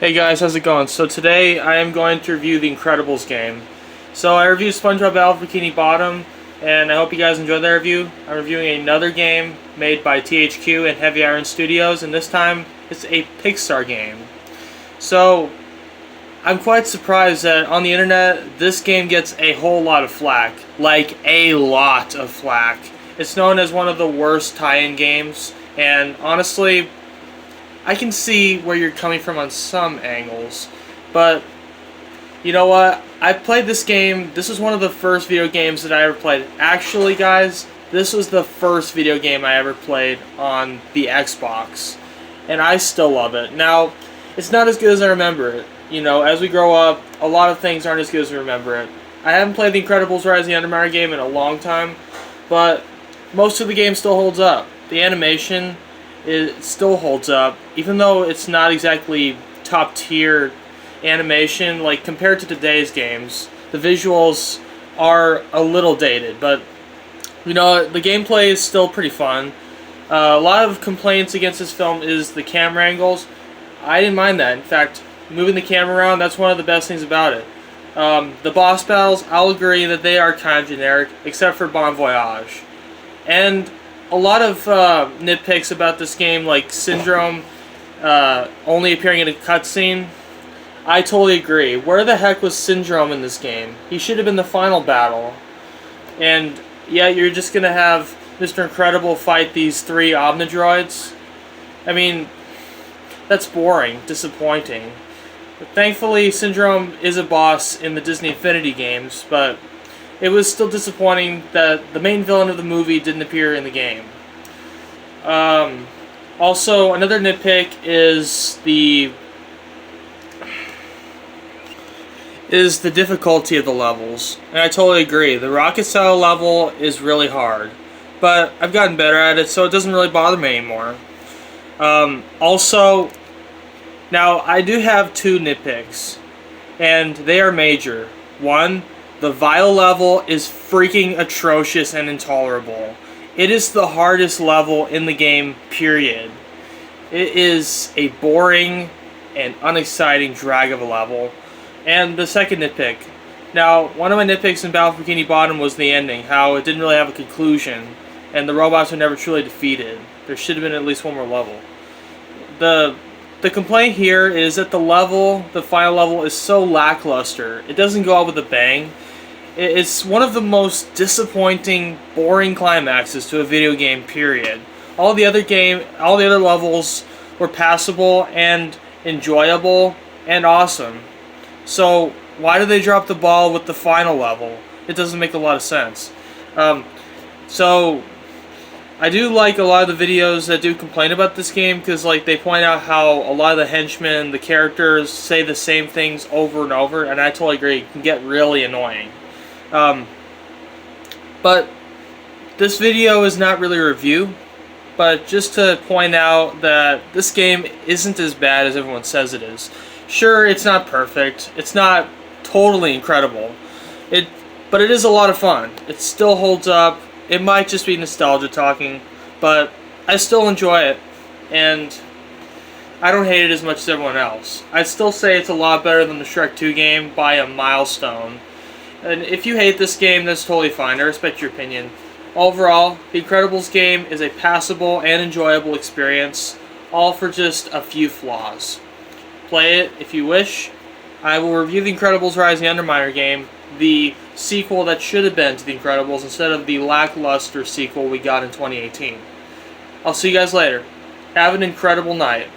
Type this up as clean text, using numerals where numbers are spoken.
Hey guys, how's it going? So today I am going to review the Incredibles game. So I reviewed SpongeBob Battle for Bikini Bottom, and I hope you guys enjoyed that review. I'm reviewing another game made by THQ and Heavy Iron Studios, and this time it's a Pixar game. So I'm quite surprised that on the internet this game gets a whole lot of flack. Like a lot of flack. It's known as one of the worst tie-in games, and honestly, I can see where you're coming from on some angles, but you know what? I played this game. This was one of the first video games that I ever played. Actually, guys, this was the first video game I ever played on the Xbox, and I still love it. Now, it's not as good as I remember it. You know, as we grow up, a lot of things aren't as good as we remember it. I haven't played the Incredibles Rise of the Underminer game in a long time, but most of the game still holds up. The animation, it still holds up, even though it's not exactly top tier animation. Like compared to today's games, the visuals are a little dated, but you know, the gameplay is still pretty fun. A lot of complaints against this film is the camera angles. I didn't mind that. In fact, moving the camera around, that's one of the best things about it. The boss battles, I'll agree that they are kind of generic, except for Bon Voyage. And a lot of nitpicks about this game, like Syndrome only appearing in a cutscene. I totally agree. Where the heck was Syndrome in this game? He should have been the final battle. And yeah, you're just going to have Mr. Incredible fight these three Omnidroids. I mean, that's boring, disappointing. But thankfully, Syndrome is a boss in the Disney Infinity games, but it was still disappointing that the main villain of the movie didn't appear in the game. Also, another nitpick is the difficulty of the levels. And I totally agree. The rocket style level is really hard, but I've gotten better at it, so it doesn't really bother me anymore. Also, now I do have two nitpicks, and they are major. One, the Vile level is freaking atrocious and intolerable. It is the hardest level in the game, period. It is a boring and unexciting drag of a level. And the second nitpick. Now, one of my nitpicks in Battle for Bikini Bottom was the ending, how it didn't really have a conclusion, and the robots were never truly defeated. There should have been at least one more level. The complaint here is that the final level, is so lackluster. It doesn't go out with a bang. It's one of the most disappointing, boring climaxes to a video game, period. All the other levels were passable and enjoyable and awesome. So why do they drop the ball with the final level? It doesn't make a lot of sense. So I do like a lot of the videos that do complain about this game, because like they point out how a lot of the henchmen, the characters, say the same things over and over, and I totally agree. It can get really annoying. But this video is not really a review, but just to point out that this game isn't as bad as everyone says it is. Sure, it's not perfect. It's not totally incredible. But it is a lot of fun. It still holds up. It might just be nostalgia talking, but I still enjoy it, and I don't hate it as much as everyone else. I'd still say it's a lot better than the Shrek 2 game by a milestone. And if you hate this game, that's totally fine. I respect your opinion. Overall, the Incredibles game is a passable and enjoyable experience, all for just a few flaws. Play it if you wish. I will review the Incredibles Rise of the Underminer game, the sequel that should have been to the Incredibles instead of the lackluster sequel we got in 2018. I'll see you guys later. Have an incredible night.